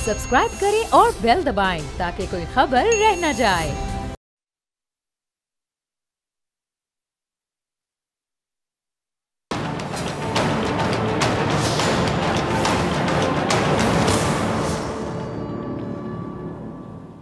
Subscribe करें और bell दबाएं ताकि कोई खबर रह न जाए।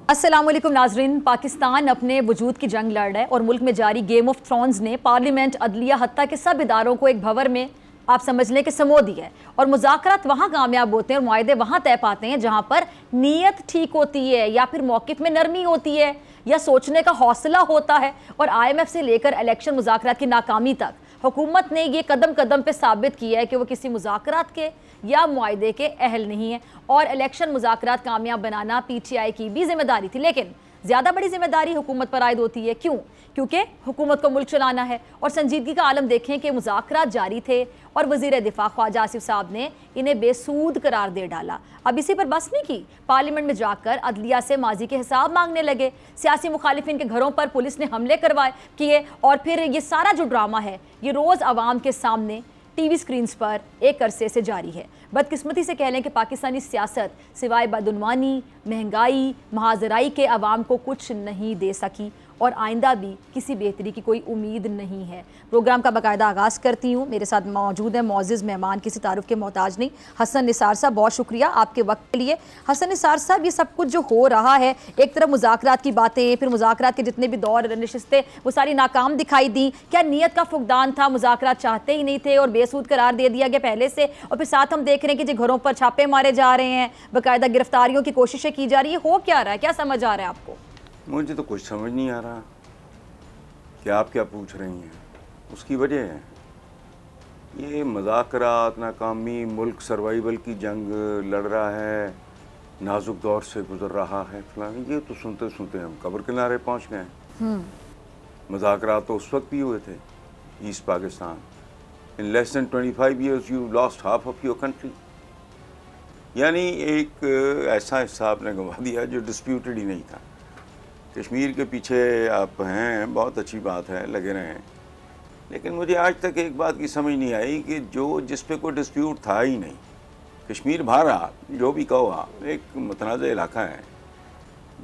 अस्सलामुअलैकुम नाजरीन, पाकिस्तान अपने वजूद की जंग लड़ रहा है और मुल्क में जारी गेम ऑफ थ्रोन्स ने पार्लियामेंट, अदलिया, हत्ता के सब इदारों को एक भंवर में आप समझ लें कि समो दिया है। और मुज़ाकरात वहाँ कामयाब होते हैं और मुआहदे वहाँ तय पाते हैं जहाँ पर नीयत ठीक होती है या फिर मौक़िफ़ में नरमी होती है या सोचने का हौसला होता है। और IMF से लेकर इलेक्शन मुज़ाकरात की नाकामी तक हुकूमत ने ये कदम कदम पे साबित किया है कि वो किसी मुज़ाकरात के या मुआहदे के अहल नहीं है। और इलेक्शन मुज़ाकरात कामयाब बनाना PTI की भी जिम्मेदारी थी, लेकिन ज़्यादा बड़ी जिम्मेदारी हुकूमत पर आयद होती है। क्यों? क्योंकि हुकूमत को मुल्क चलाना है। और संजीदगी का आलम देखें कि मुज़ाकरात जारी थे और वज़ीर दिफा ख्वाजा आसिफ साहब ने इन्हें बेसूद करार दे डाला। अब इसी पर बस नहीं की, पार्लियामेंट में जाकर अदलिया से माजी के हिसाब मांगने लगे। सियासी मुखालिफिन के घरों पर पुलिस ने हमले करवाए किए और फिर ये सारा जो ड्रामा है ये रोज़ आवाम के सामने TV स्क्रीन्स पर एक अरसे से जारी है। बदकिस्मती से कह लें कि पाकिस्तानी सियासत सिवाय बदउनवानी, महंगाई, महाजराई के अवाम को कुछ नहीं दे सकी और आइंदा भी किसी बेहतरी की कोई उम्मीद नहीं है। प्रोग्राम का बाकायदा आगाज़ करती हूँ। मेरे साथ मौजूद है मोअज़्ज़िज़ मेहमान, किसी तारुफ के मोहताज नहीं, हसन निसार साहब। बहुत शुक्रिया आपके वक्त के लिए। हसन निसार साहब, ये सब कुछ जो हो रहा है, एक तरफ मुज़ाकरात की बातें, फिर मुज़ाकरात के जितने भी दौर नशिस्तें वो सारी नाकाम दिखाई दी। क्या नीयत का फुकदान था, मुज़ाकरात चाहते ही नहीं थे और बेसूद करार दे दिया गया पहले से? और फिर साथ हम देख रहे हैं कि जो घरों पर छापे मारे जा रहे हैं, बाकायदा गिरफ्तारियों की कोशिशें की जा रही है। हो क्या रहा है, क्या समझ आ रहा है आपको? मुझे तो कुछ समझ नहीं आ रहा कि आप क्या पूछ रही हैं। उसकी वजह है ये मुज़ाकरात, नाकामी, मुल्क सर्वाइवल की जंग लड़ रहा है, नाजुक दौर से गुजर रहा है, फलानी। ये तो सुनते सुनते हम कब्र किनारे पहुंच गए। मुज़ाकरात तो उस वक्त भी हुए थे east Pakistan. In less than 25 years you lost half of your country. यानी एक ऐसा हिस्सा आपने गंवा दिया जो डिस्प्यूटेड ही नहीं था। कश्मीर के पीछे आप हैं, बहुत अच्छी बात है, लगे रहें, लेकिन मुझे आज तक एक बात की समझ नहीं आई कि जिस पे कोई डिस्प्यूट था ही नहीं। कश्मीर बहरहाल जो भी कहो आप, एक मुतनाज़ इलाका है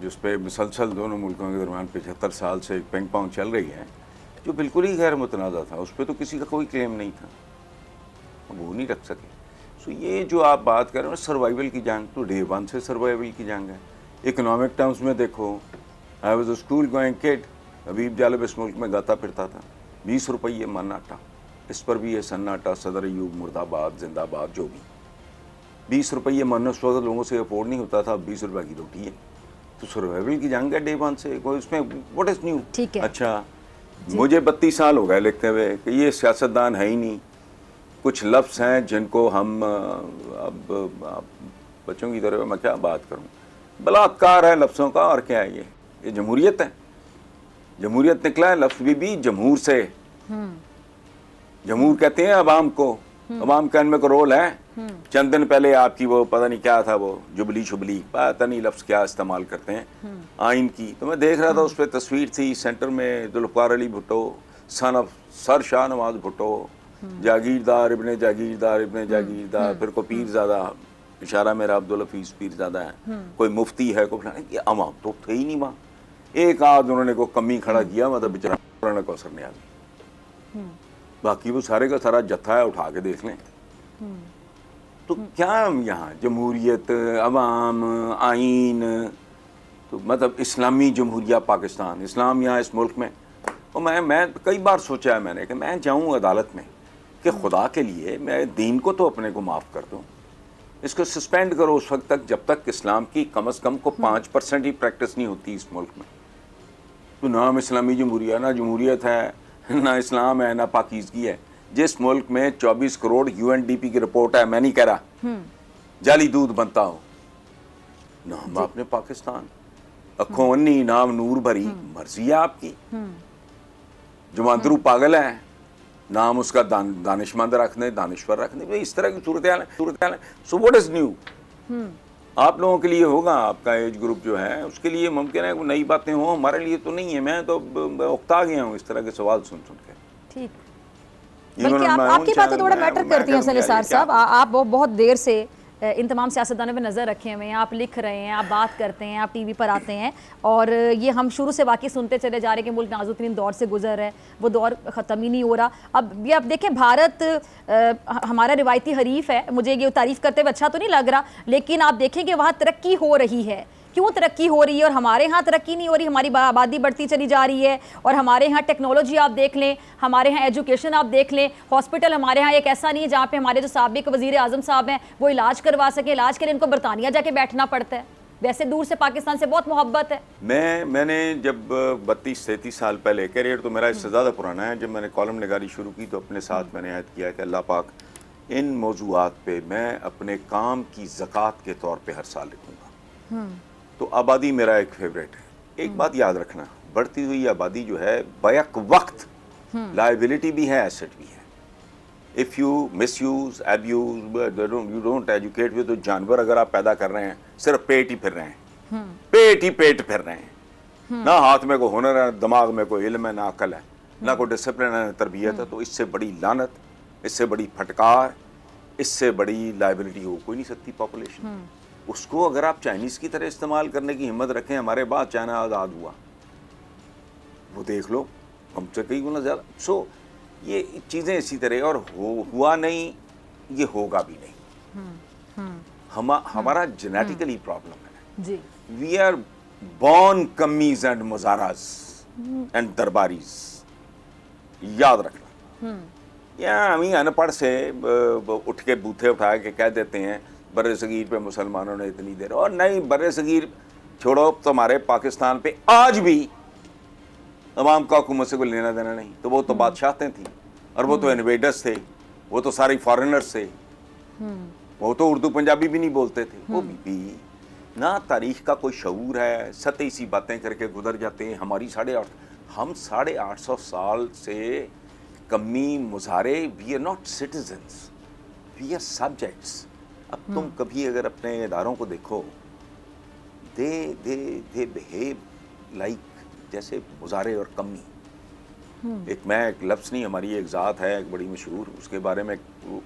जिस पे मुसलसल दोनों मुल्कों के दरमियान 75 साल से एक पेंग पांग चल रही है, जो बिल्कुल ही गैर मुतनाज़ा था। उस पर तो किसी का कोई क्लेम नहीं था, वो नहीं रख सके। सो ये जो आप बात कर रहे हो सर्वाइवल की जंग, तो डे वन से सर्वाइवल की जंग है। इकोनॉमिक टर्म्स में देखो, I was a school going kid, Habib Jalib इस मुल्क में गाता फिरता था, 20 रुपये मन आटा। इस पर भी ये सन्नाटा, सदर अयूब मुर्दाबाद जिंदाबाद, जो भी 20 रुपये मन उस वक्त लोगों से अफोर्ड नहीं होता था, 20 रुपये की रोटी है। तो सर्वाइवल की जंग है डे वन से। उसमें व्हाट इज़ न्यू? ठीक है। अच्छा, मुझे 32 साल हो गए लिखते हुए कि ये सियासतदान है ही नहीं। कुछ लफ्ज़ हैं जिनको हम अब बच्चों की तरह मैं क्या बात करूँ, बलात्कार है लफ्ज़ों का, और क्या है ये जमहूरियत है। जमहूरियत निकला है लफ्ज़ भी जमहूर से। जमहूर कहते हैं अवाम को, अवाम का इनमें को रोल है। चंद दिन पहले आपकी वो पता नहीं क्या था, वो जुबली शुबली, पता नहीं लफ्ज़ क्या इस्तेमाल करते हैं, आइन की। तो मैं देख रहा था, उस पर तस्वीर थी, सेंटर में Zulfikar Ali Bhutto, son of sir Shahnawaz Bhutto, जागीरदार इब्ने जागीरदार इब्ने जागीरदार, फिर को पीरज़ादा, इशारा मेरा अब्दुल हफीज़ पीरज़ादा है, कोई मुफ्ती है, कोई फलाना। ये अवाम तो थे ही नहीं वहाँ। एक आध उन्होंने को कमी खड़ा किया, मतलब बेचारा को असर नहीं आ। बाकी वो सारे का सारा जत्था है, उठा के देख लें। तो क्या यहाँ जमहूरियत, अवाम, आइन, तो मतलब इस्लामी जमहूरिया पाकिस्तान, इस्लाम यहाँ इस मुल्क में। और मैं कई बार सोचा है मैंने कि मैं जाऊँ अदालत में कि खुदा के लिए मैं दीन को तो अपने को माफ़ कर दूँ, इसको सस्पेंड करो उस वक्त तक जब तक इस्लाम की कम अज़ कम को 5% ही प्रैक्टिस नहीं होती इस मुल्क में। तो नाम इस्लामी जमहूरिया, ना जमहूरियत है, ना इस्लाम है, ना पाकीज़गी है। जिस मुल्क में 24 करोड़ UNDP की रिपोर्ट है, मैं नहीं कह रहा जाली दूध बनता हो, नाम आपने पाकिस्तान, अखों अन्नी नाम नूर भरी, मर्जी है आपकी। जुमांदरू पागल है, नाम उसका दानिशमंद रखने, दानिश्वर रखने, इस तरह की सूरत हाल है। So what is new? आप लोगों के लिए होगा, आपका एज ग्रुप जो है उसके लिए मुमकिन है वो नई बातें हों, हमारे लिए तो नहीं है। मैं तो उकता गया हूँ इस तरह के सवाल सुन के। ठीक, बल्कि आपकी बातें थोड़ा मैटर करती हैं हसन निसार साहब। आप बहुत देर से इन तमाम सियासतदानों पे नज़र रखे हुए हैं, आप लिख रहे हैं, आप बात करते हैं, आप टीवी पर आते हैं, और ये हम शुरू से वाकई सुनते चले जा रहे हैं कि मुल्क नाजुतरीन दौर से गुजर है, वो दौर ख़त्म ही नहीं हो रहा। अब ये आप देखें, भारत हमारा रिवायती हरीफ है, मुझे ये तारीफ़ करते हुए अच्छा तो नहीं लग रहा, लेकिन आप देखें कि वहाँ तरक्की हो रही है। क्यों तरक्की हो रही है और हमारे यहाँ तरक्की नहीं हो रही? हमारी आबादी बढ़ती चली जा रही है, और हमारे यहाँ टेक्नोलॉजी आप देख लें, हमारे यहाँ एजुकेशन आप देख लें, हॉस्पिटल हमारे यहाँ एक ऐसा नहीं है जहाँ पे हमारे जो साबिक वज़ीर आज़म साहब हैं वो इलाज करवा सके। इलाज के लिए इनको बरतानिया जाके बैठना पड़ता है, वैसे दूर से पाकिस्तान से बहुत मोहब्बत है। मैंने जब 32-33 साल पहले, कैरियर तो मेरा इससे ज़्यादा पुराना है, जब मैंने कॉलम निगारी शुरू की तो अपने साथ मैंने ऐद किया कि अल्लाह पाक इन मौज़ूआत पे मैं अपने काम की ज़कात के तौर पे हर साल लिखूँगा। तो आबादी मेरा एक फेवरेट है। एक बात याद रखना, बढ़ती हुई आबादी जो है बैक वक्त लायबिलिटी भी है, एसेट भी है। If you miss use abuse you don't educate with, तो जानवर अगर आप पैदा कर रहे हैं सिर्फ पेट ही फिर रहे हैं, पेट ही पेट फिर रहे हैं, ना हाथ में कोई हुनर है, दिमाग में कोई इल्म है, ना अकल है, ना कोई डिसिप्लिन है, तरबियत है, तो इससे बड़ी लानत, इससे बड़ी फटकार, इससे बड़ी लायबिलिटी हो कोई नहीं सकती पॉपुलेशन। उसको अगर आप चाइनीज़ की तरह इस्तेमाल करने की हिम्मत रखें, हमारे बाद चाइना आज़ाद हुआ, वो देख लो, हमसे कई गुना ज़्यादा। सो ये चीज़ें इसी तरह, और हुआ नहीं, ये होगा भी नहीं। हमारा जेनेटिकली प्रॉब्लम है जी। वी आर बॉर्न कमीज एंड मुजाराज एंड दरबारीज, याद रखना। या हम अनपढ़ से उठ के बूथे उठा के कह देते हैं बर्रे सगीर पे मुसलमानों ने इतनी देर, और नहीं, बर्रे सगीर छोड़ो, तुम्हारे पाकिस्तान पे आज भी अवाम का हुकूमत से कोई लेना देना नहीं। तो वो तो बादशाहतें थी, और वो तो इन्वेडर्स थे, वो तो सारे फॉरेनर्स थे, वो तो उर्दू पंजाबी भी नहीं बोलते थे। वो भी ना तारीख का कोई शऊर है, सतही सी बातें करके गुजर जाते हैं। हम 850 साल से कमी मुजारे, we are not citizens, we are subjects. अब तुम कभी अगर अपने इदारों को देखो, दे बिहेव लाइक जैसे मुजारे और कमी। एक लफ्ज़ नहीं, हमारी एक ज़ात है एक बड़ी मशहूर, उसके बारे में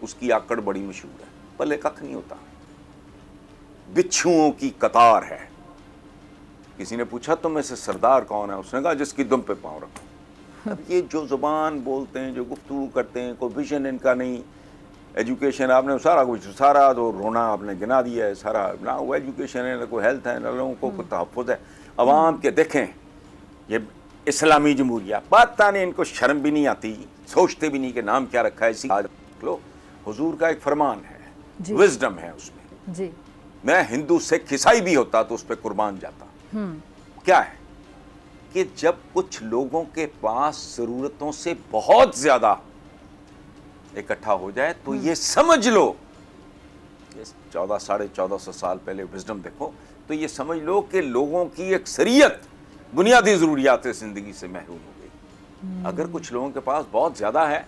उसकी आकड़ बड़ी मशहूर है, भले कख नहीं होता, बिच्छुओं की कतार है। किसी ने पूछा तुम में से सरदार कौन है? उसने कहा जिसकी दुम पे पाँव रखो। अब ये जो ज़ुबान बोलते हैं, जो गुफ्तगू करते हैं, कोई विजन इनका नहीं। एजुकेशन आपने सारा कुछ, सारा तो रोना आपने गिना दिया है, सारा ना वो एजुकेशन है, ना कोई हेल्थ है, ना लोगों को कोई तहफ़्फ़ुज़ है। अवाम के देखें ये इस्लामी जमहूरिया, पता नहीं इनको शर्म भी नहीं आती, सोचते भी नहीं कि नाम क्या रखा है। इसी आज लो, हुजूर का एक फरमान है, विजडम है उसमें जी। मैं हिंदू सिख ईसाई भी होता तो उस पर कुर्बान जाता। क्या है कि जब कुछ लोगों के पास ज़रूरतों से बहुत ज़्यादा इकट्ठा हो जाए तो ये समझ लो, 1400-1450 साल पहले विजडम देखो, तो ये समझ लो कि लोगों की अक्सरियत बुनियादी ज़रूरियात ज़िंदगी से महरूम हो गई। अगर कुछ लोगों के पास बहुत ज़्यादा है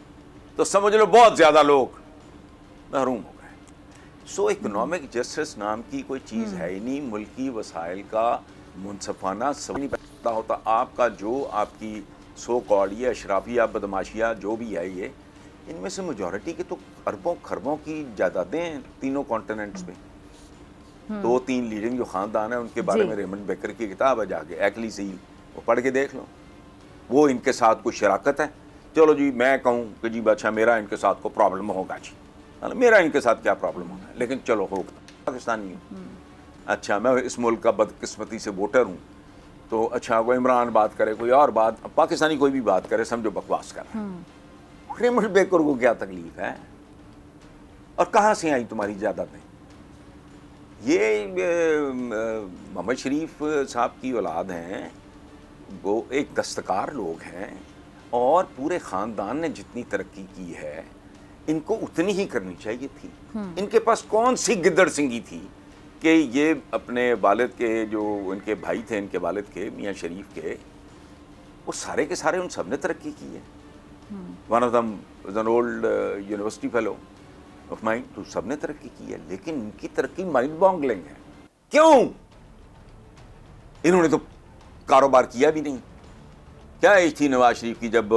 तो समझ लो बहुत ज़्यादा लोग महरूम हो गए। सो इकोनॉमिक जस्टिस नाम की कोई चीज़ है ही नहीं। मुल्की वसाइल का मुनसफाना सब नहीं पता होता। आपका जो आपकी सो कॉल्ड ये अशराफिया बदमाशिया जो भी है, ये इनमें से मेजॉरिटी के तो अरबों खरबों की जायदादें हैं तीनों कॉन्टिनेंट्स में। 2-3 लीडिंग जो ख़ानदान है उनके बारे में रेमंड बेकर की किताब है, जाके एक्ली सी वो पढ़ के देख लो। वो इनके साथ कोई शराकत है? चलो जी मैं कहूँ कि जी अच्छा मेरा इनके साथ को प्रॉब्लम होगा जी, मेरा इनके साथ क्या प्रॉब्लम होना है, लेकिन चलो होगा, पाकिस्तानी हूँ। अच्छा मैं इस मुल्क का बदकिस्मती से वोटर हूँ, तो अच्छा कोई इमरान बात करे, कोई और बात, पाकिस्तानी कोई भी बात करे, समझो बकवास कर रहा है। रेमंड बेकर को क्या तकलीफ है? और कहाँ से आई तुम्हारी जायदादें? ये मोहम्मद शरीफ साहब की औलाद हैं, वो एक दस्तकार लोग हैं, और पूरे ख़ानदान ने जितनी तरक्की की है इनको उतनी ही करनी चाहिए थी। इनके पास कौन सी गिद्दड़ सिंगी थी कि ये अपने वालिद के, जो उनके भाई थे इनके वालिद के, मियाँ शरीफ के, वो सारे के सारे उन सब ने तरक्की की है। One of them is an old university fellow of mind, तो सब ने तरक्की की है, लेकिन इनकी तरक्की माइंड बॉगलिंग है। क्यों? इन्होंने तो कारोबार किया भी नहीं। क्या एज थी नवाज शरीफ की जब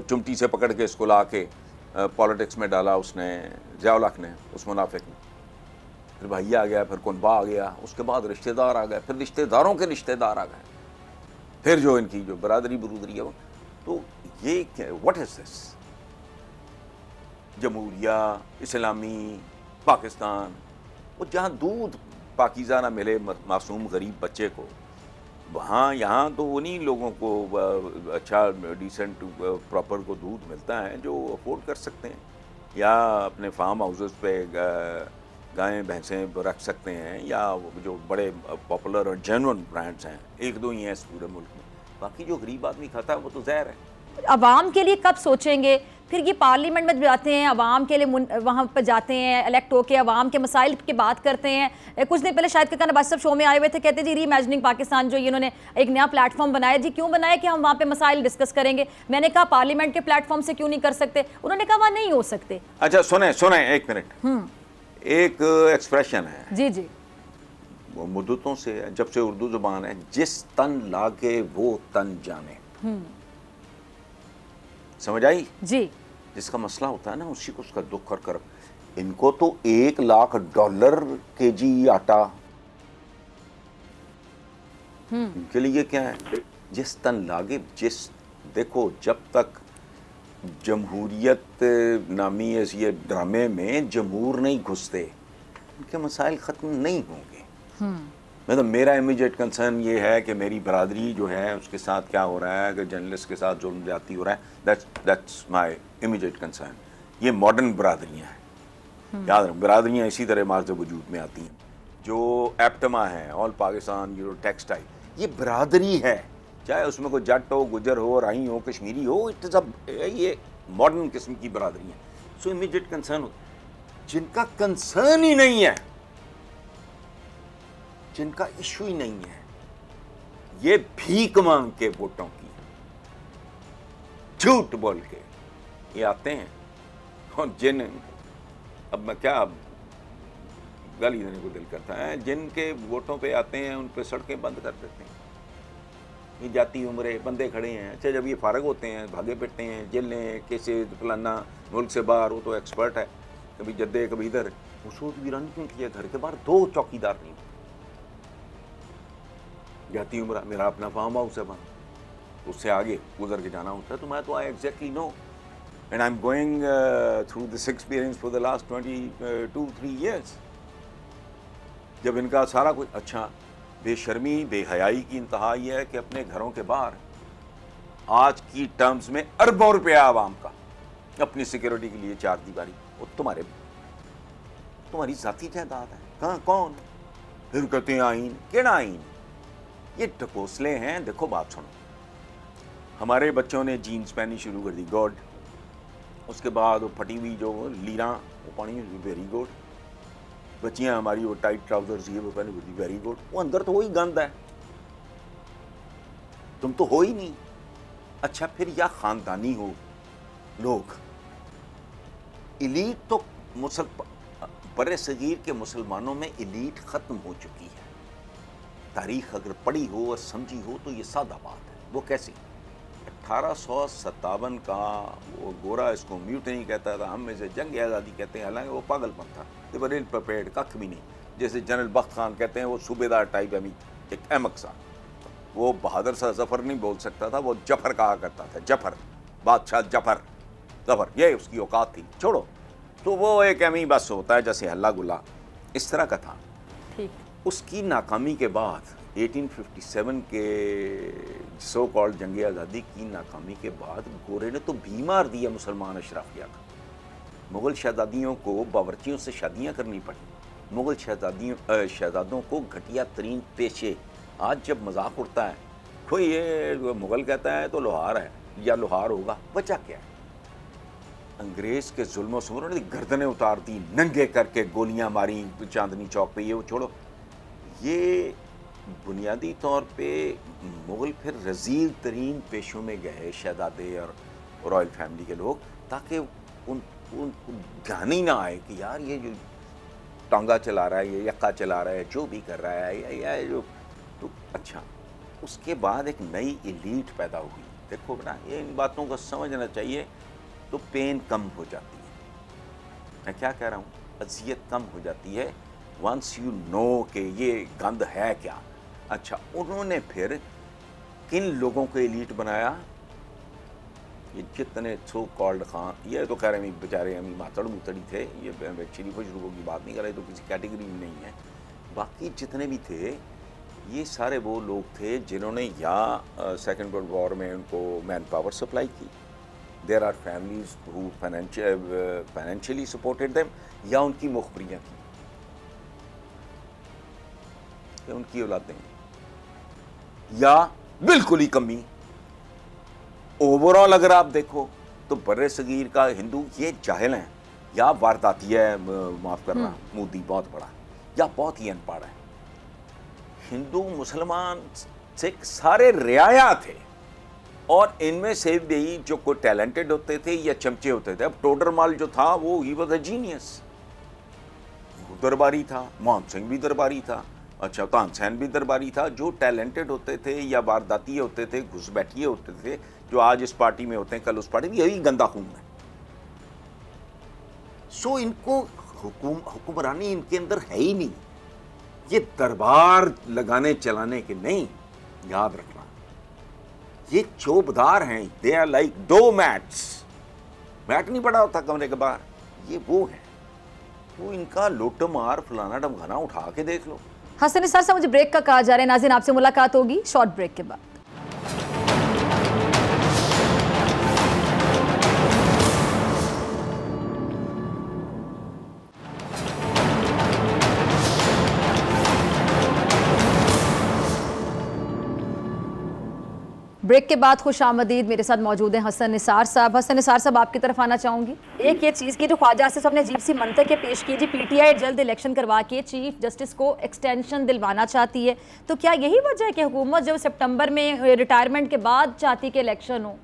चुमटी से पकड़ के इसको ला के पॉलिटिक्स में डाला उसने, ज़िया-उल-हक ने, उस मुनाफिक ने? फिर भाई आ गया, फिर कुनबा आ गया, उसके बाद रिश्तेदार आ गए, फिर रिश्तेदारों के रिश्तेदार आ गए, फिर जो इनकी जो बरादरी बरूदरी है वो। तो ये क्या, व्हाट इज दिस? जमहूरिया, इस्लामी पाकिस्तान, वो जहाँ दूध पाकीज़ा ना मिले मासूम गरीब बच्चे को, वहाँ यहाँ तो उन्हीं लोगों को अच्छा डिसेंट प्रॉपर को दूध मिलता है जो अफोर्ड कर सकते हैं, या अपने फार्म हाउसेस पे गायें भैंसें रख सकते हैं, या जो बड़े पॉपुलर और जेन्युइन ब्रांड्स हैं, एक दो ही हैं इस पूरे मुल्क में। बाकी जो गरीब आदमी खाता है वो तो जहर है। अवाम के लिए कब सोचेंगे? फिर ये पार्लियामेंट में जाते हैं, अवाम के लिए वहाँ पर जाते हैं, इलेक्ट होके अवाम के मसाइल की बात करते हैं। कुछ दिन पहले शायद नवाज साहब शो में आए हुए थे, कहते जी रीइमेजिनिंग पाकिस्तान जो इन्होंने एक नया प्लेटफॉर्म बनाया, जी क्यों बनाया कि हम वहाँ पे मसाइल डिस्कस करेंगे। मैंने कहा पार्लियामेंट के प्लेटफॉर्म से क्यों नहीं कर सकते? उन्होंने कहा वहाँ नहीं हो सकते। अच्छा सुने सुने एक मिनट, एक एक्सप्रेशन है जी जी, वो मुद्दतों से है, जब से उर्दू जुबान है, जिस तन लागे वो तन जाने। समझ आई जी? जिसका मसला होता है ना उसी को उसका दुख और कर्ब। इनको तो $1,00,000 केजी आटा, इनके लिए क्या है? जिस तन लागे, जिस देखो जब तक जमहूरियत नामी ये ड्रामे में जमहूर नहीं घुसते, उनके मसाइल ख़त्म नहीं होंगे। मतलब मेरा इमीडिएट कंसर्न ये है कि मेरी बरादरी जो है उसके साथ क्या हो रहा है, अगर जर्नलिस्ट के साथ जुल्म ज्यादती हो रहा है, दैट्स माय इमीडिएट कंसर्न। ये मॉडर्न बरादरियाँ हैं, याद रख, बरादरियाँ इसी तरह मार्ज वजूद में आती हैं। जो एप्टमा है, ऑल पाकिस्तान यूरो टेक्सटाइल, ये बरादरी है, चाहे उसमें कोई जट हो, गुजर हो, राही हो, कश्मीरी हो, इट सब ये मॉडर्न किस्म की बरादरी है। सो इमीडिएट कंसर्न हो, जिनका कंसर्न ही नहीं है, जिनका इशू ही नहीं है, ये भीख मांग के वोटों की, झूठ बोल के ये आते हैं, और जिन, अब मैं क्या गाली देने को दिल करता है, जिनके वोटों पे आते हैं उन पे सड़कें बंद कर देते हैं। ये जाती उम्रे बंदे खड़े हैं, अच्छा जब ये फारग होते हैं भागे फिरते हैं, जेलें कैसे फलाना मुल्क से बाहर, वो तो एक्सपर्ट है, कभी जद्दे कभी इधर। वो सोच वीरानी क्यों किया, घर के बाहर 2 चौकीदार नहीं, जाती उम्र, मेरा अपना फार्म हाउस है वहाँ, उससे आगे गुजर के जाना होता है, तो मैं तो I exactly know, and I am going through this experience for the last 22-23 years. जब इनका सारा कुछ, अच्छा बेशर्मी बेहयाई की इंतहा यह है कि अपने घरों के बाहर आज की टर्म्स में अरबों रुपया आवाम का अपनी सिक्योरिटी के लिए 4 दीवारी, वो तुम्हारी जाती जायदाद है, कहाँ कौन? फिर कहते हैं आइन, केड़ा आइन? ये ढकोसले हैं। देखो बात सुनो, हमारे बच्चों ने जीन्स पहनी शुरू कर दी, गॉड, उसके बाद वो फटी हुई जो लीरा वो पानी, वेरी गुड। बच्चियां हमारी वो टाइट ट्राउजर्स ये वो पहनी हुई, वेरी गुड। वो अंदर तो वही गंद है, तुम तो हो ही नहीं। अच्छा फिर या खानदानी हो लोग, इलीट तो बड़े सगीर के मुसलमानों में इलीट ख़त्म हो चुकी है। तारीख अगर पढ़ी हो और समझी हो तो ये सादा बात है। वो कैसी? 1857 का वो गोरा, इसको म्यूटनी कहता था, हम में से जंग आज़ादी कहते हैं, हालांकि वो पागलपन था, दे वर इल प्रिपेयर्ड, कख भी नहीं। जैसे जनरल बख्त खान कहते हैं, वो सूबेदार टाइप है, एक अहमक सा, वो बहादुर सा जफ़र नहीं बोल सकता था, वो जफ़र कहा करता था, जफ़र, बादशाह जफ़र, ये उसकी औकात थी। छोड़ो, तो वो एक एमी बस होता है जैसे हल्ला गुल्ला, इस तरह का था। उसकी नाकामी के बाद 1857 के सो कॉल्ड जंग आज़ादी की नाकामी के बाद गोरे ने तो भी मार दिया मुसलमान अशराफिया का। मुग़ल शहजादियों को बावर्चियों से शादियां करनी पड़ी। मुग़ल शहजादों को घटिया तरीन पेशे, आज जब मजाक उड़ता है कोई ये मुग़ल कहता है तो लोहार है या लोहार होगा, वजह क्या है? अंग्रेज़ के जुल्म से उन्होंने गर्दनें उतार दी, नंगे करके गोलियां मारी चांदनी चौक पे। ये वो छोड़ो, ये बुनियादी तौर पे मुग़ल फिर रज़ील तरीन पेशों में गए, शहजादे और रॉयल फैमिली के लोग, ताकि उन ध्यान ही ना आए कि यार ये जो टांगा चला रहा है, ये यक्का चला रहा है, जो भी कर रहा है या जो तो अच्छा। उसके बाद एक नई एलीट पैदा हुई। देखो बेटा, ये इन बातों को समझना चाहिए, तो पेन कम हो जाती है। मैं क्या कह रहा हूँ, अज़ियत कम हो जाती है वंस यू नो कि ये गंद है क्या। अच्छा, उन्होंने फिर किन लोगों को एलीट बनाया? ये जितने सो कॉल्ड खान, ये तो खैर अमी बेचारे अमी मातड़ मुतड़ी थे, ये शरीफ शरूफों की बात नहीं कर रहे, तो किसी कैटेगरी में नहीं है। बाकी जितने भी थे ये सारे वो लोग थे जिन्होंने या सेकेंड वर्ल्ड वॉर में उनको मैन पावर सप्लाई की, there are families who financially supported them, या उनकी मुखबरियाँ की कि उनकी औलादें, या बिल्कुल ही कमी। ओवरऑल अगर आप देखो तो बर्रे सगीर का हिंदू ये जाहिल हैं, या वारदाती है, माफ़ करना मोदी बहुत बड़ा, या बहुत ही अनपढ़ है। हिंदू मुसलमान सिख सारे रियाया थे, और इनमें से भी जो कोई टैलेंटेड होते थे या चमचे होते थे। अब टोडरमल जो था वो ही वाज अ जीनियस, दरबारी था, मोहन सिंह भी दरबारी था, अच्छा तानसेन भी दरबारी था। जो टैलेंटेड होते थे या वारदाती होते थे, घुसपैठिए होते थे, जो आज इस पार्टी में होते हैं कल उस पार्टी में, यही गंदा खून है। सो इनको हुक्मरानी इनके अंदर है ही नहीं, ये दरबार लगाने चलाने के नहीं, याद रखना। ये चौबदार हैं, they are like door mats, mat नहीं पड़ा होता कमरे के बाहर, ये वो है। वो इनका लोटमार फलाना डमखाना उठा के देख लो। हसन निसार साहब, मुझे ब्रेक का कहा जा रहा है, नाज़रीन आपसे मुलाकात होगी शॉर्ट ब्रेक के बाद। ब्रेक के बाद खुश आमदीद, मेरे साथ मौजूद हैं हसन निसार साहब। हसन निसार साहब, आपकी तरफ आना चाहूँगी। एक ये चीज़ की जो ख्वाजा आसिफ साहब ने अजीब सी मंतक पेश की जी, पीटीआई जल्द इलेक्शन करवा के चीफ जस्टिस को एक्सटेंशन दिलवाना चाहती है, तो क्या यही वजह है कि हुकूमत जो सितंबर में रिटायरमेंट के बाद चाहती कि इलेक्शन हो?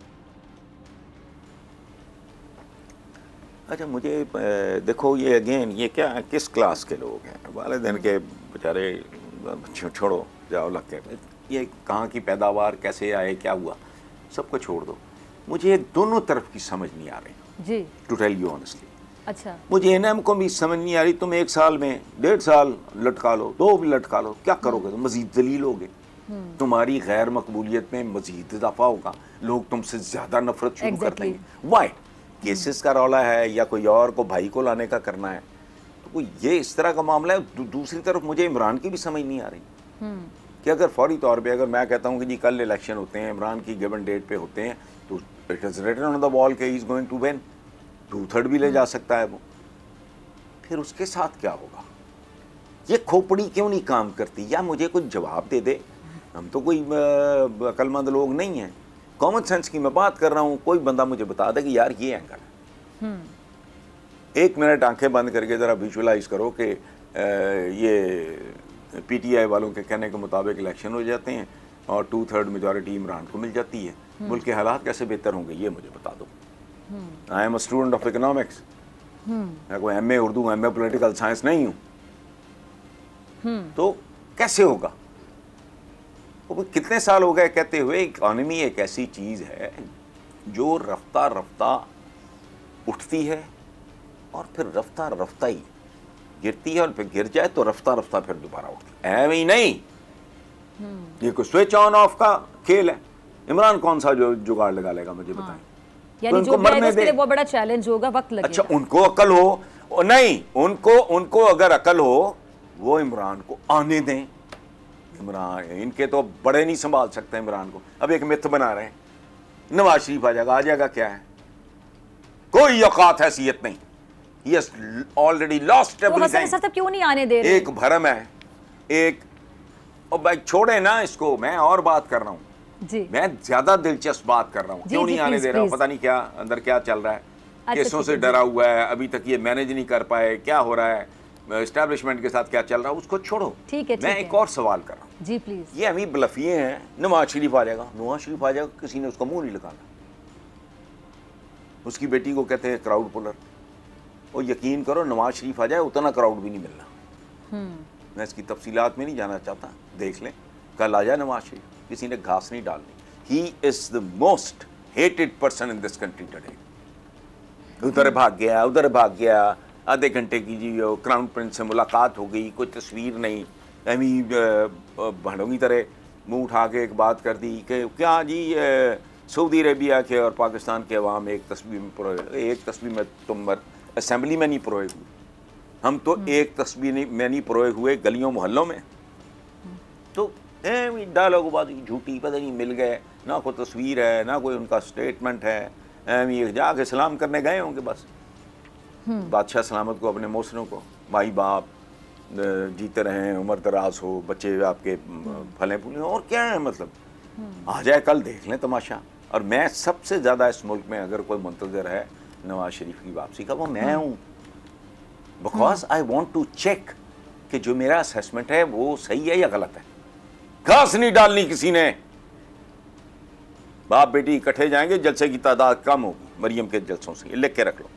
अच्छा, मुझे देखो, ये अगेन ये क्या किस क्लास के लोग हैं? वालिदैन के बेचारे छोड़ो, जाओ लग के, ये कहाँ की पैदावार, कैसे आए, क्या हुआ, सबको छोड़ दो। मुझे दोनों तरफ की समझ नहीं आ रही जी, टू टेल यू ऑनेस्टली। अच्छा, मुझे एनएम को भी समझ नहीं आ रही। तुम 1 साल में 1.5 साल लटका लो, 2 भी लटका लो, क्या करोगे? तुम मजीद दलील होगे, तुम्हारी गैर मकबूलियत में मजीद इजाफा होगा, लोग तुमसे ज्यादा नफरत शुरू कर देंगे। वाई? केसेस का रौला है, या कोई और को भाई को लाने का करना है, तो ये इस तरह का मामला है। दूसरी तरफ मुझे इमरान की भी समझ नहीं आ रही कि अगर फौरी तौर पे अगर मैं कहता हूँ कि जी कल इलेक्शन होते हैं, इमरान की गिवन डेट पे होते हैं, तो it is written on the wall के he is going to win, 2/3 भी ले जा सकता है वो। फिर उसके साथ क्या होगा? ये खोपड़ी क्यों नहीं काम करती? या मुझे कुछ जवाब दे दे। हम तो कोई अक्लमंद लोग नहीं हैं, कॉमन सेंस की मैं बात कर रहा हूँ। कोई बंदा मुझे बता दे कि यार ये एंगल है। 1 मिनट आंखें बंद करके ज़रा विजुअलाइज करो कि ये पीटीआई वालों के कहने के मुताबिक इलेक्शन हो जाते हैं और 2/3 मेजॉरिटी इमरान को मिल जाती है। मुल्क के हालात कैसे बेहतर होंगे, ये मुझे बता दो। I am a student of economics, मैं कोई MA Urdu, MA political science नहीं हूँ, तो कैसे होगा? वो कितने साल हो गए कहते हुए इकोनॉमी एक ऐसी चीज़ है जो रफ्ता रफ्ता उठती है और फिर रफ्ता रफ्ता ही गिरती है, और फिर गिर जाए तो रफ्ता रफ्ता फिर दोबारा उठती है। ही नहीं, ये कोई स्विच ऑन ऑफ का खेल है। इमरान कौन सा जो जुगाड़ लगा लेगा, मुझे बताएं। यानी जो मरने दे, वो बड़ा चैलेंज होगा, वक्त लगेगा। अच्छा, उनको अकल हो, नहीं, उनको अगर अकल हो वो इमरान को आने दें। इमरान, इनके तो बड़े नहीं संभाल सकते इमरान को। अब एक मिथ बना रहे हैं, नवाज शरीफ आ जाएगा, क्या है? कोई औकात हैसियत नहीं। He has already lost everything। तो क्यों नहीं आने दे रहे? एक भरम है, एक, और भाई छोड़े ना इसको, मैं और बात कर रहा हूँ जी। मैं ज्यादा दिलचस्प बात कर रहा हूँ। क्यों नहीं आने दे रहा हूँ? पता नहीं क्या अंदर क्या चल रहा है, केसों से डरा हुआ है, अभी तक ये मैनेज नहीं कर पाए, क्या हो रहा है, एस्टैब्लिशमेंट के साथ क्या चल रहा है, उसको छोड़ो। ठीक है, मैं एक और सवाल कर रहा हूँ जी, प्लीज। ये अभी ब्लफिए हैं, नवाज शरीफ आ जाएगा, नवाज शरीफ आ जाएगा, किसी ने उसका मुंह नहीं लगाना। उसकी बेटी को कहते हैं क्राउड पुलर, और यकीन करो नवाज शरीफ आ जाए उतना क्राउड भी नहीं मिलना। मैं इसकी तफसीलात में नहीं जाना चाहता, देख लें, कल आ जाए नवाज शरीफ, किसी ने घास नहीं डालनी। He is the most hated person in this country today. उधर भाग गया, आधे घंटे की जी क्राउन प्रिंस से मुलाकात हो गई, कोई तस्वीर नहीं, एमी भाड़ों की तरह मुंह उठा के एक बात कर दी कि क्या जी सऊदी अरेबिया के और पाकिस्तान के अवाम एक तस्वीर में परोए, एक तस्वीर में तुम असेंबली में नहीं परोए हुए, हम तो एक तस्वीर में नहीं परोए हुए गलियों मोहल्लों में। तो डायलॉग बात झूठी, पता नहीं मिल गए, ना कोई तस्वीर है ना कोई उनका स्टेटमेंट है, ये जाके सलाम करने गए होंगे बस। बादशाह सलामत को, अपने मोहसिनों को, माई बाप जीते रहें, उम्र दराज हो, बच्चे आपके फले फूले, और क्या है मतलब, आ जाए कल देख लें तमाशा। और मैं सबसे ज़्यादा इस मुल्क में अगर कोई मुंतज़र है नवाज शरीफ की वापसी का, वो मैं हूँ, because I want to check कि जो मेरा असेसमेंट है वो सही है या गलत है। घास नहीं डालनी किसी ने, बाप बेटी इकट्ठे जाएंगे, जलसे की तादाद कम होगी मरियम के जलसों से, लिख के रख लो।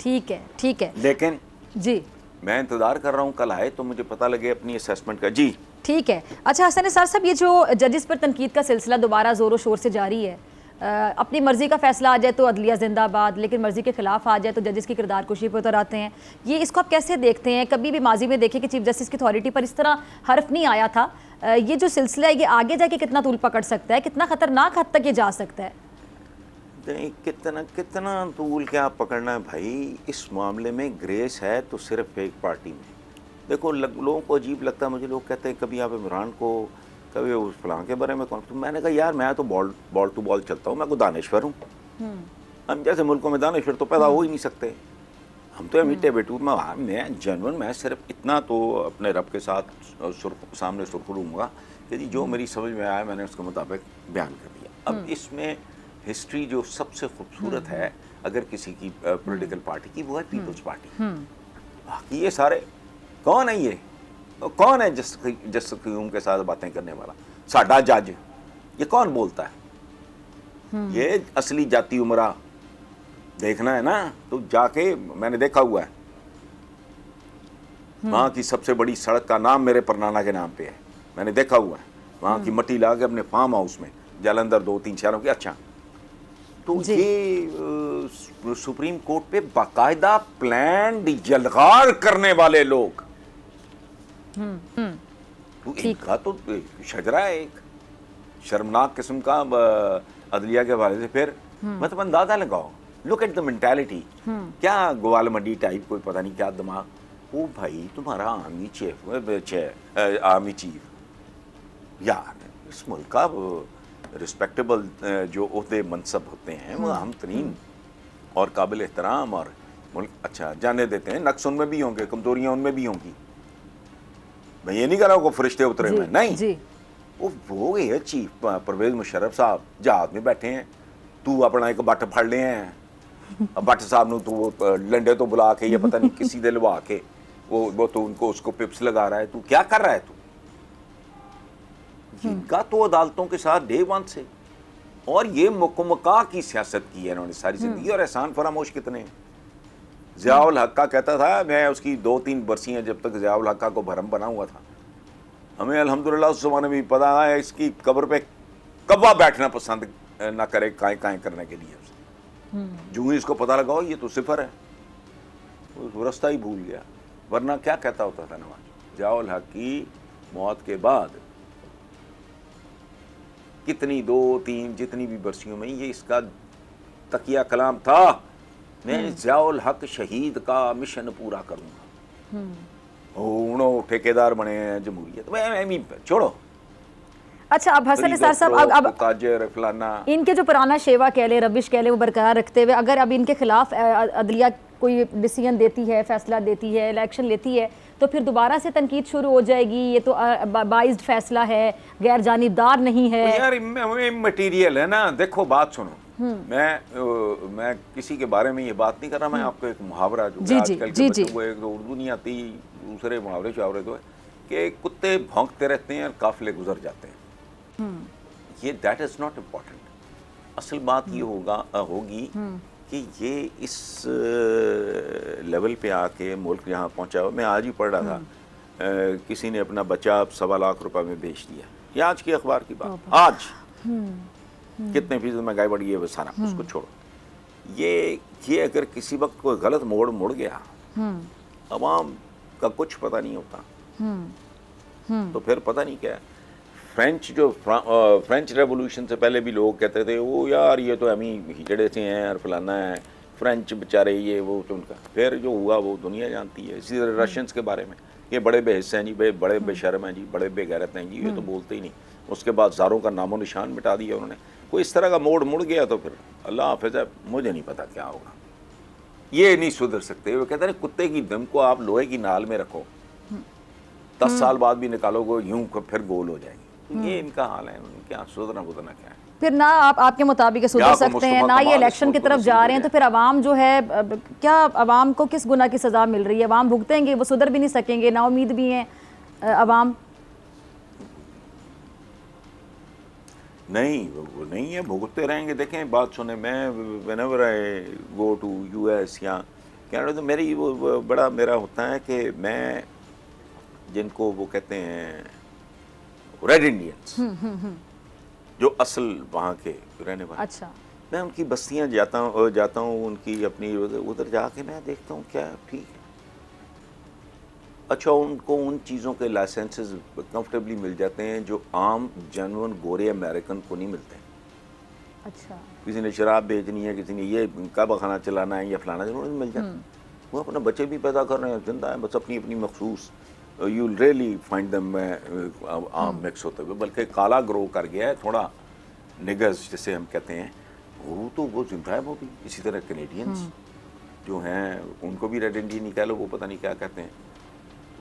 ठीक है, ठीक है, लेकिन जी मैं इंतजार कर रहा हूँ कल आए तो मुझे पता लगे अपनी असेसमेंट का। जी ठीक है। अच्छा हसन निसार साहब, ये जो जजेस पर तनकीद का सिलसिला दोबारा ज़ोरों शोर से जारी है, अपनी मर्ज़ी का फ़ैसला आ जाए तो अदलिया जिंदाबाद, लेकिन मर्ज़ी के ख़िलाफ़ आ जाए तो जजेस की किरदार कुशी पर उतर आते हैं, ये इसको आप कैसे देखते हैं? कभी भी माजी में देखें कि चीफ जस्टिस की अथॉरिटी पर इस तरह हर्फ नहीं आया था, ये जो सिलसिला है ये आगे जाके कितना तूल पकड़ सकता है, कितना ख़तरनाक हद तक ये जा सकता है? नहीं, कितना कितना तूल क्या पकड़ना है भाई, इस मामले में ग्रेस है तो सिर्फ एक पार्टी में। देखो लोगों को अजीब लगता है, मुझे लोग कहते हैं कभी आप इमरान को, कभी उस फलां के बारे में कौन, तो मैंने कहा यार मैं तो बॉल टू बॉल चलता हूँ, मैं कोई दानिश्वर हूँ। हम जैसे मुल्कों में दानिश्वर तो पैदा हो ही नहीं सकते, हम तो मीठे बेटू। मैं जनवन, मैं सिर्फ इतना तो अपने रब के साथ सामने सुरखरूंगा कि जी जो मेरी समझ में आया मैंने उसके मुताबिक बयान कर दिया। अब इसमें हिस्ट्री जो सबसे खूबसूरत है अगर किसी की पॉलिटिकल पार्टी की, वो है पीपल्स पार्टी। बाकी ये सारे कौन है, ये कौन है जस्टिस क़याूम के साथ बातें करने वाला, साडा जज, ये कौन बोलता है? ये असली जाती उमरा देखना है ना तो जाके, मैंने देखा हुआ है, वहाँ की सबसे बड़ी सड़क का नाम मेरे परनाना के नाम पे है, मैंने देखा हुआ है, वहाँ की मट्टी ला के अपने फार्म हाउस में जालंधर 2-3 शहरों की। अच्छा, तो ये सुप्रीम कोर्ट पे बाकायदा प्लान्ड यलगार करने वाले लोग, तो इनका तो शजरा है एक शर्मनाक किस्म का अदलिया के हवाले से। फिर मतलब अंदाजा लगाओ, लुक एट द मेंटालिटी, क्या ग्वाल मंडी टाइप, कोई पता नहीं क्या दिमाग। ओ भाई तुम्हारा आर्मी चीफ यार, इस मुल्क का रिस्पेक्टेबल जो ओहदे मनसब होते हैं वो अहम तरीन और काबिल एहतराम, और मुल्क अच्छा जाने देते हैं, नक्स उनमें भी होंगे, कमजोरियाँ उनमें भी होंगी, मैं ये नहीं कह रहा हूँ फरिश्ते उतरे में, नहीं, वो ये चीफ परवेज मुशर्रफ साहब जहाज में बैठे हैं, तू अपना एक बट फड़ ले हैं, बट साहब ने तू लंडे तो बुला के, ये पता नहीं किसी दे लवा के, वो तो उनको उसको पिप्स लगा रहा है, तू क्या कर रहा है तू? इनका तो अदालतों के साथ डे वन से, और ये मुकम्मका की सियासत की है इन्होंने सारी जिंदगी, और एहसान फरामोश कितने हैं। ज़ियाउल हक का कहता था, मैं उसकी 2-3 बरसियाँ जब तक ज़ियाउल हक को भरम बना हुआ था, हमें अल्हम्दुलिल्लाह उस ज़माने में पता है इसकी कब्र पे कब्बा बैठना पसंद ना करे काएं करने के लिए। जो ही इसको पता लगाओ ये तो सिफर है, वो रास्ता ही भूल गया। वरना क्या कहता होता था नवाज, ज़ियाउल हक की मौत के बाद कितनी 2-3 जितनी भी बरसियों में ये इसका तकिया कलाम था, मैं ज़ियाउल हक शहीद का मिशन पूरा करूंगा। उन्होंने ठेकेदार बने हैं जमहूरियत, मैं छोड़ो। अच्छा, अब हसन निसार साहब, अब ताजर फलाना, इनके जो पुराना शेवा कह ले, रविश कह ले, वो बरकरार रखते हुए अगर अब इनके खिलाफ अदलिया कोई डिसीजन देती है, फैसला देती है, इलेक्शन लेती है, तो फिर दोबारा से तनकीद शुरू हो जाएगी, ये तो बाइज्ड फैसला है, गैर जानिबदार नहीं है। यार मटीरियल है ना, देखो बात सुनो, मैं किसी के बारे में ये बात नहीं कर रहा, मैं आपको एक मुहावरा जो आजकल के बच्चों को एक उर्दू नहीं आती, दूसरे मुहावरे शावरे तो है कि कुत्ते भौंकते रहते हैं और काफिले गुजर जाते हैं। ये दैट इज नॉट इम्पोर्टेंट। असल बात ये होगी कि ये इस लेवल पे आके मुल्क यहाँ पहुँचा। मैं आज ही पढ़ रहा था, किसी ने अपना बच्चा 1.25 लाख रुपए में बेच दिया, ये आज की अखबार की बात, आज कितने फीसद महंगाई बढ़ी है वो सारा उसको छोड़ो, ये अगर किसी वक्त कोई गलत मोड़ मुड़ गया, अवाम का कुछ पता नहीं होता, तो फिर पता नहीं क्या है। फ्रेंच रेवोल्यूशन से पहले भी लोग कहते थे वो यार ये तो हम ही हिजड़े से हैं और फलाना है, फ्रेंच बेचारे ये वो, तो उनका फिर जो हुआ वो दुनिया जानती है। इसी तरह रशियंस के बारे में, ये बड़े बेहिस्से हैं जी, बड़े बेशर्म हैं जी, बड़े बेगैरत हैं जी, ये तो बोलते ही नहीं। उसके बाद ज़ारों का नामो निशान मिटा दिया उन्होंने। कोई इस तरह का मोड़ मुड़ गया तो फिर अल्लाह हाफ़िज़ है, मुझे नहीं पता क्या होगा। ये नहीं सुधर सकते। वो कहते हैं कुत्ते की दम को आप लोहे की नाल में रखो, 10 साल बाद भी निकालोगे यूं फिर गोल हो जाएगी। ये इनका हाल है, क्या सुधरना बुधरना क्या है। फिर ना आप आपके मुताबिक सुधर सकते हैं ना, ये इलेक्शन की तरफ जा रहे हैं, तो फिर अवाम जो है क्या अवाम को किस गुनाह की सज़ा मिल रही है? अवाम भुगतेंगे, वो सुधर भी नहीं सकेंगे, ना उम्मीद भी हैं अवाम। नहीं, वो नहीं है, भुगतते रहेंगे। देखें बात सुने, मैं whenever I go to US या कनाडा, तो मेरी वो बड़ा मेरा होता है कि मैं जिनको वो कहते हैं रेड इंडियंस, जो असल वहाँ के रहने वाले, अच्छा, मैं उनकी बस्तियाँ जाता हूँ उनकी अपनी उधर जाके मैं देखता हूँ क्या ठीक है। अच्छा, उनको उन चीज़ों के लाइसेंसेस कंफर्टेबली मिल जाते हैं जो आम जेन्युइन गोरे अमेरिकन को नहीं मिलते। अच्छा, किसी ने शराब बेचनी है, किसी ने ये काबा खाना चलाना है या फलाना, जरूर मिल जाता है। वो अपने बच्चे भी पैदा कर रहे हैं, जिंदा है, बस अपनी अपनी मखसूस। यू रियली फाइंड दम आम मिक्स होते हुए, बल्कि काला ग्रो कर गया है थोड़ा, निगर्स जिसे हम कहते हैं, वो तो वो जिंदा है वो भी। इसी तरह कैनेडियंस जो हैं उनको भी रेड इंडियन नहीं कह लो, वो पता नहीं क्या कहते हैं,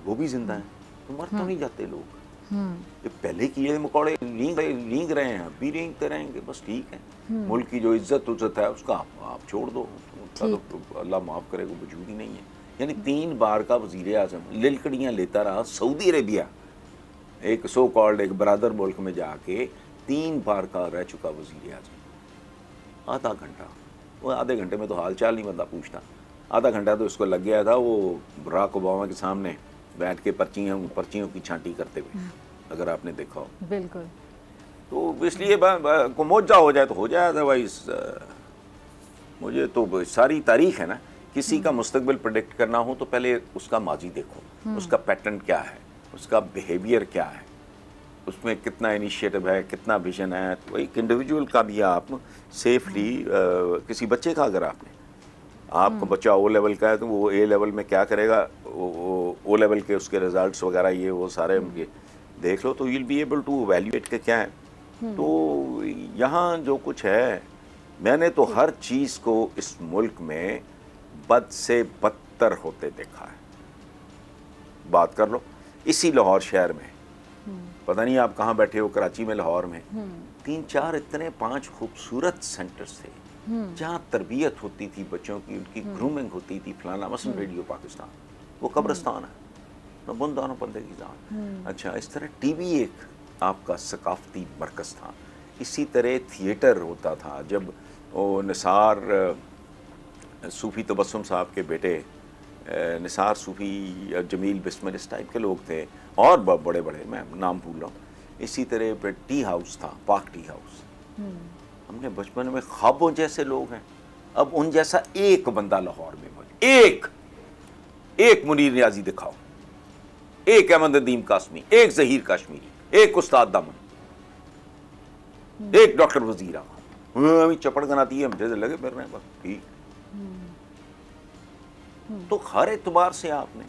वो भी जिंदा है। तो मर तो नहीं जाते लोग। ये पहले कीड़े मकोड़े रींग रहे हैं, अभी रींगते रहेंगे, बस ठीक है। मुल्क की जो इज्जत है उसका आप छोड़ दो, तो अल्लाह माफ़ करे, वो वजूद ही नहीं है। यानी 3 बार का वज़ीर आज़म लिलकड़ियाँ लेता रहा सऊदी अरेबिया, एक सो कॉल्ड एक बरादर मुल्क में जाके 3 बार का रह चुका वज़ीर आज़म। आधा घंटा, वो आधे घंटे में तो हाल चाल नहीं बंदा पूछता, आधा घंटा तो उसको लग गया था वो बराक ओबामा के सामने बैठ के पर्चियों की छांटी करते हुए, अगर आपने देखा हो। बिल्कुल। तो इसलिए को मुआवजा हो जाए तो हो जाए, अदरवाइज मुझे तो सारी तारीख है ना, किसी का मुस्तकबिल प्रेडिक्ट करना हो तो पहले उसका माजी देखो, उसका पैटर्न क्या है, उसका बिहेवियर क्या है, उसमें कितना इनिशिएटिव है, कितना विजन है। तो एक इंडिविजुअल का भी आप सेफली किसी बच्चे का, अगर आपका बच्चा O लेवल का है तो वो A लेवल में क्या करेगा, O लेवल के उसके रिजल्ट्स वगैरह ये वो सारे उनके देख लो, तो you will be able to evaluate के क्या है। तो यहाँ जो कुछ है, मैंने तो हर चीज़ को इस मुल्क में बद से बदतर होते देखा है। बात कर लो इसी लाहौर शहर में, पता नहीं आप कहाँ बैठे हो, कराची में, लाहौर में 3-4 इतने 5 खूबसूरत सेंटर्स थे जहाँ तरबियत होती थी बच्चों की, उनकी ग्रूमिंग होती थी, फलाना। मसलन रेडियो पाकिस्तान, वो कब्रिस्तान है, न बुंदा न बंदे की जान। अच्छा, इस तरह TV एक आपका सकाफती मरकज़ था। इसी तरह थिएटर होता था। जब वो निसार सूफ़ी तबस्सुम साहब के बेटे निसार सूफ़ी, जमील बिस्मिल, इस टाइप के लोग थे, और बड़े बड़े, मैं नाम भूल रहा हूँ। इसी तरह पे टी हाउस था, पाक टी हाउस। हमने बचपन में ख्वाबों जैसे लोग हैं, अब उन जैसा एक बंदा लाहौर में मिले, एक मुनीर नियाजी दिखाओ, एक अहमद नदीम कासमी, एक जहीर कश्मीरी, एक उस्ताद दामन, एक डॉक्टर वजीरा। चपड़ गनाती है, मुझे लगे फिर रहे हैं, बस ठीक। तो हर एतबार से आपने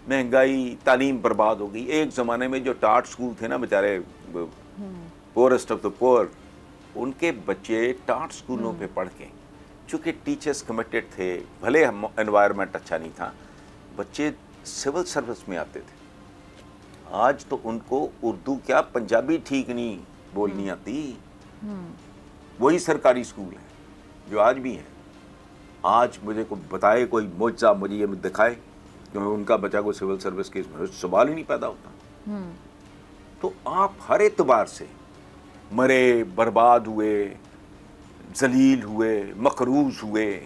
महंगाई, तालीम बर्बाद हो गई। एक ज़माने में जो टाट स्कूल थे ना बेचारे, पोरेस्ट ऑफ द पोर, उनके बच्चे टाट स्कूलों पे पढ़ के, चूँकि टीचर्स कमिटेड थे, भले एनवायरनमेंट अच्छा नहीं था, बच्चे सिविल सर्विस में आते थे। आज तो उनको उर्दू क्या पंजाबी ठीक नहीं बोलनी आती। वही सरकारी स्कूल है जो आज भी है। आज मुझे को बताए कोई मुआवजा, मुझे ये दिखाए कि उनका बच्चा को सिविल सर्विस के सवाल ही नहीं पैदा होता। तो आप हर एतबार से मरे, बर्बाद हुए, जलील हुए, मकरूज हुए,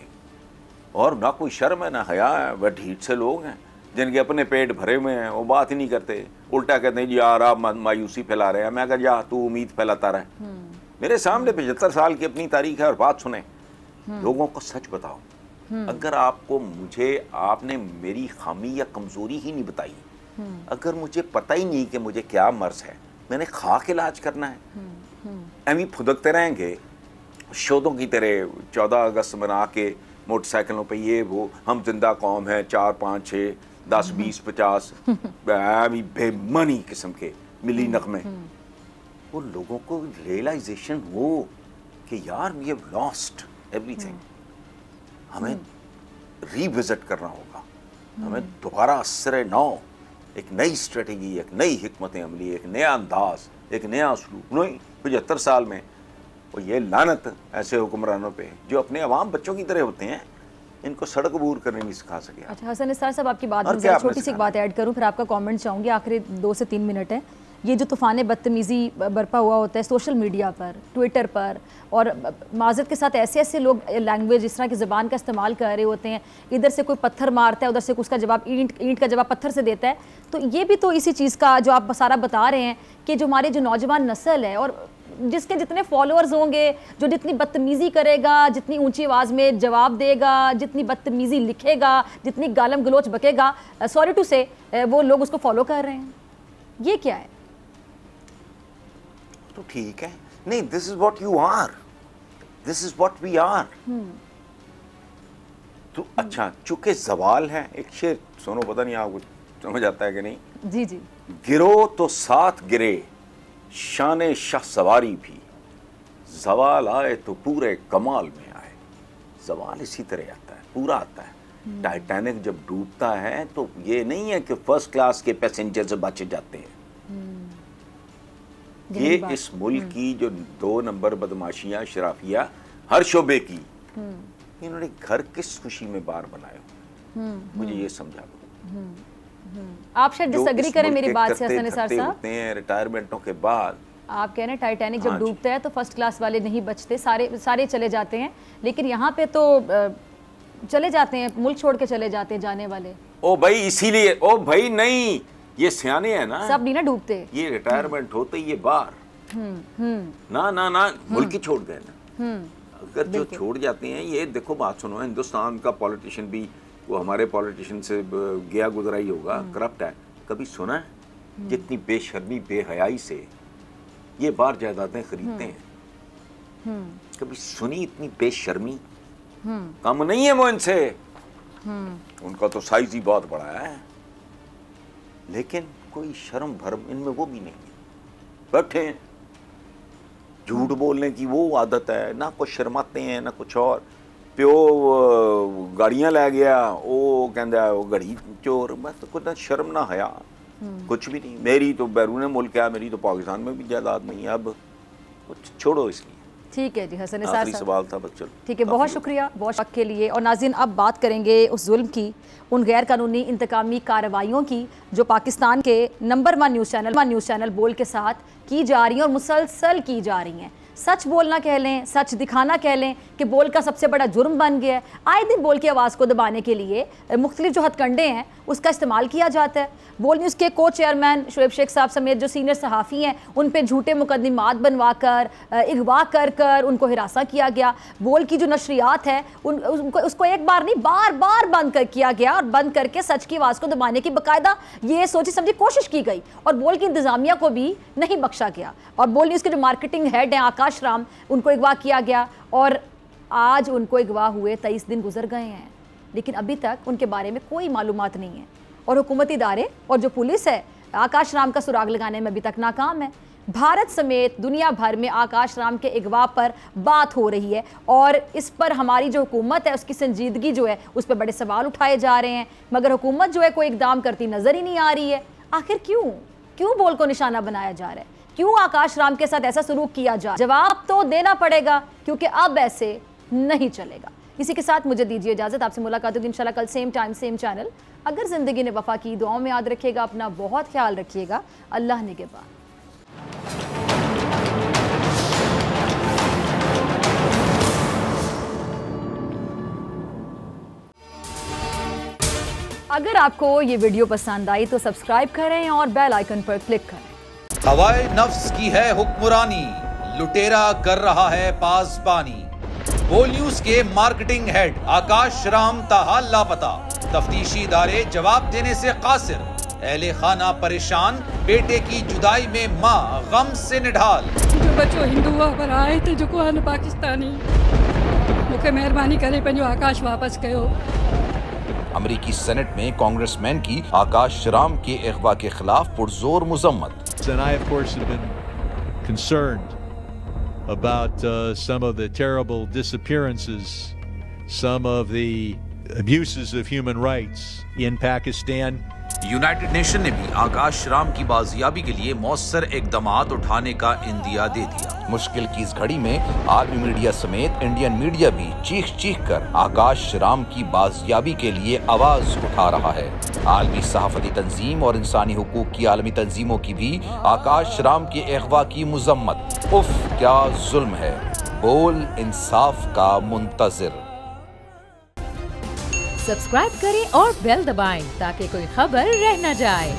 और ना कोई शर्म है ना हया है। वह ढीठ से लोग हैं जिनके अपने पेट भरे हुए हैं, वो बात ही नहीं करते, उल्टा कहते हैं जी यार आप मायूसी फैला रहे हैं। मैं कहा जा तू उम्मीद फैलाता रहे। मेरे सामने 75 साल की अपनी तारीख है, और बात सुने, लोगों को सच बताओ। अगर आपको आपने मेरी खामी या कमजोरी ही नहीं बताई, अगर मुझे पता ही नहीं कि मुझे क्या मर्ज है, मैंने खा के इलाज करना है, एम ही फुदकते रहेंगे शोधों की तरह 14 अगस्त मना के मोटरसाइकिलों पे ये वो, हम जिंदा कौम है, 4 5 6 10 20 50 बेमनी किस्म के मिली नगमे। वो लोगों को रियलाइजेशन हो कि यार वी हैव लॉस्ट एवरीथिंग, हमें रीविजिट करना होगा, हमें दोबारा असरे नौ एक नई स्ट्रेटेजी, एक नई हिकमत अमली, एक नया अंदाज, एक नया उसलूब। नहीं 75 साल में और ये लानत ऐसे हुक्मरानों पे जो अपने अवाम बच्चों की तरह होते हैं, इनको सड़क अबूर करने नहीं सिखा सके। अच्छा हसन निसार साहब, आपकी बात में छोटी सी एक बात ऐड करूं, फिर आपका कमेंट चाहूँगी, आखिरी 2 से 3 मिनट है। ये जो तूफ़ान बदतमीज़ी बरपा हुआ होता है सोशल मीडिया पर, ट्विटर पर, और माजरत के साथ ऐसे ऐसे लोग लैंग्वेज इस तरह की ज़बान का इस्तेमाल कर रहे होते हैं, इधर से कोई पत्थर मारता है, उधर से उसका जवाब ईंट का जवाब पत्थर से देता है। तो ये भी तो इसी चीज़ का जो आप सारा बता रहे हैं कि जो हमारे जो नौजवान नस्ल है और जिसके जितने फॉलोअर्स होंगे, जो जितनी बदतमीज़ी करेगा, जितनी ऊंची आवाज़ में जवाब देगा, जितनी बदतमीज़ी लिखेगा, जितनी गालम गलोच बकेगा, सॉरी टू से वो लोग उसको फॉलो कर रहे हैं। ये क्या है? तो ठीक है, नहीं, this is what you are, this is what we are. तो अच्छा, चूंकि जवाल है, एक शेर सुनो, पता नहीं आपको समझ आता है कि नहीं। जी जी। गिरो तो साथ गिरे शान शाह सवारी भी, जवाल आए तो पूरे कमाल में आए। जवाल इसी तरह आता है, पूरा आता है। टाइटैनिक जब डूबता है तो ये नहीं है कि फर्स्ट क्लास के पैसेंजर से बच जाते हैं। ये इस मुल्क की जो 2 नंबर बदमाशियां शराफिया हर शोबे की, इन्होंने घर किस खुशी में बार बनाए, मुझे ये समझा दो। आप शायद डिसएग्री करें मेरी बात से हसन निसार साहब। होते हैं रिटायरमेंटों के बाद, आप कह रहे हैं टाइटैनिक जब डूबता है तो फर्स्ट क्लास वाले नहीं बचते, सारे चले जाते हैं, लेकिन यहाँ पे तो चले जाते हैं, मुल्क छोड़ के चले जाते हैं जाने वाले। ओ भाई इसीलिए, ओ भाई नहीं, ये सियाने हैं ना, सब नहीं ना डूबते, ये रिटायरमेंट होते ये बार ना ना ना मुल्क ही छोड़ गए ना। अगर जो छोड़ जाते हैं, ये देखो बात सुनो, हिंदुस्तान का पॉलिटिशियन भी वो हमारे पॉलिटिशियन से गया गुजरा ही होगा, करप्ट है। कभी सुना है जितनी बेशर्मी बेहयाई से ये बार जायदादें खरीदते हैं? कभी सुनी इतनी बेशर्मी? कम नहीं है वो इनसे, उनका तो साइज ही बहुत बड़ा है, लेकिन कोई शर्म भरम इनमें वो भी नहीं है। बैठे हैं, झूठ बोलने की वो आदत है, ना कुछ शर्माते हैं ना कुछ और। प्यो गाड़ियां लै गया, वो कहता वो घड़ी चोर, बस कुछ ना शर्म ना हया, कुछ भी नहीं। मेरी तो बैरून मुल्क है, मेरी तो पाकिस्तान में भी जायदाद नहीं है, अब कुछ छोड़ो इसलिए। ठीक है जी हसन निसार साहब, सवाल था बस, चलो ठीक है, बहुत शुक्रिया बहुत वक्त के लिए। और नाज़रीन, अब बात करेंगे उस जुल्म की, उन गैर कानूनी इंतकामी कार्रवाइयों की जो पाकिस्तान के नंबर 1 न्यूज़ चैनल बोल के साथ की जा रही हैं और मुसलसल की जा रही हैं। सच बोलना कह लें, सच दिखाना कह लें कि बोल का सबसे बड़ा जुर्म बन गया है। आए दिन बोल की आवाज़ को दबाने के लिए मुख्तलिफ जो हथकंडे हैं उसका इस्तेमाल किया जाता है। बोल न्यूज़ के को चेयरमैन शुएब शेख साहब समेत जो सीनियर सहाफ़ी हैं उन पे झूठे मुकदमात बनवा कर, अगवा कर उनको हिरासा किया गया। बोल की जो नशरियात है उसको एक बार नहीं बार बार बंद कर किया गया, और बंद करके सच की आवाज़ को दबाने की बाकायदा ये सोची समझी कोशिश की गई, और बोल की इंतज़ामिया को भी नहीं बख्शा गया। और बोल न्यूज़ के जो मार्केटिंग हेड हैं आकाश राम, उनको अगवा किया गया, और आज उनको अगवा हुए 23 दिन गुजर गए हैं, लेकिन अभी तक उनके बारे में कोई मालूमात नहीं है। और हुकूमती इदारे और जो पुलिस है आकाश राम का सुराग लगाने में अभी तक नाकाम है। भारत समेत दुनिया भर में आकाश राम के अगवा पर बात हो रही है, और इस पर हमारी जो हुकूमत है उसकी संजीदगी जो है उस पर बड़े सवाल उठाए जा रहे हैं, मगर हुकूमत जो है कोई इकदाम करती नज़र ही नहीं आ रही है। आखिर क्यों बोल को निशाना बनाया जा रहा है? क्यों आकाश राम के साथ ऐसा सलूक किया जा रहा है? जवाब तो देना पड़ेगा, क्योंकि अब ऐसे नहीं चलेगा। इसी के साथ मुझे दीजिए इजाज़त, आपसे मुलाकात होगी इंशाल्लाह कल सेम टाइम सेम चैनल। अगर ज़िंदगी ने वफ़ा की, दुआओं में याद रखिएगा, अपना बहुत ख्याल रखिएगा। अल्लाह निगहबान। अगर आपको ये वीडियो पसंद आई तो सब्सक्राइब करें और बेल आइकन पर क्लिक करें। हवाए नफ्स की है हुक्मरानी, लुटेरा कर रहा है पासबानी। बोल न्यूज के मार्केटिंग हेड आकाश राम ताहा लापता, तफ्तीशी इदारे जवाब देने से कासिर, अहले खाना परेशान, बेटे की जुदाई में मां गम से निढाल। जो बच्चो हिंदू पर आए थे जो को पाकिस्तानी, मुझे मेहरबानी करे पंहिंजो आकाश वापस कयो। अमेरिकी सेनेट में कांग्रेसमैन की आकाश राम के अगवा के खिलाफ पुरजोर मुजम्मत। And I, of course, have been concerned about some of the terrible disappearances, some of the abuses of human rights in Pakistan. United nation ने भी आकाश राम की बाजियाबी के लिए मौसर इकदामात उठाने का इंदिया दे दिया। मुश्किल की इस घड़ी में आर्मी मीडिया समेत इंडियन मीडिया भी चीख चीख कर आकाश राम की बाजियाबी के लिए आवाज उठा रहा है। आलमी सहाफती तंजीम और इंसानी हुकूक की आलमी तंजीमों की भी आकाश राम के अगवा की मुजम्मत। उफ क्या जुल्म है, बोल इंसाफ का मुंतजिर। सब्सक्राइब करें और बेल दबाएं ताकि कोई खबर रह न जाए।